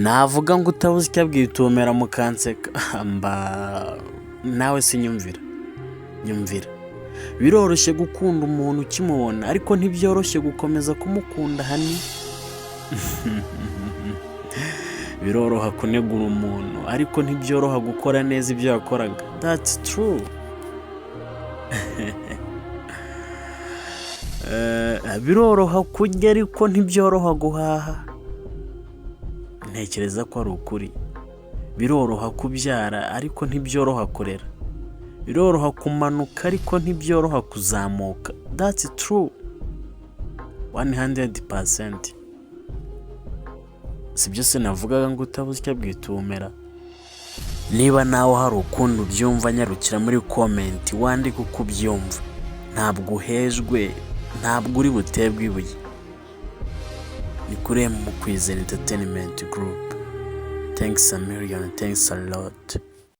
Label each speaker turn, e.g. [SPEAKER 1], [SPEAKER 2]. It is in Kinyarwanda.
[SPEAKER 1] navuga ngo utabuze icyo abwita ubumera mukanseka mba nawe sinyumvira nyumvira. Biroroshye gukunda umuntu ukimubona ariko ntibyoroshye gukomeza kumukunda hani. Biroroha kunegura umuntu ariko ntibyoroha gukora neza ibyo yakoraga. That's true. Biroroha kurya ariko ntibyoroha guhaha. Ntekereza ko ari ukuri. Biroroha kubyara ariko ntibyoroha kurera. Biroroha kumanuka ariko ntibyoroha kuzamuka. That's true. 100%. Sibyo se navugaga ngo utabuze icyo abwita ubumera. Niba nawe hari ukundi ubyumva nyarukira muri comment wandike uko ubyumva. Ntabwo uhejwe, ntabwo uri butebwe ibuye. Ni kuri mu Kwizera Entertainment Group. Thanks a million, thanks a lot.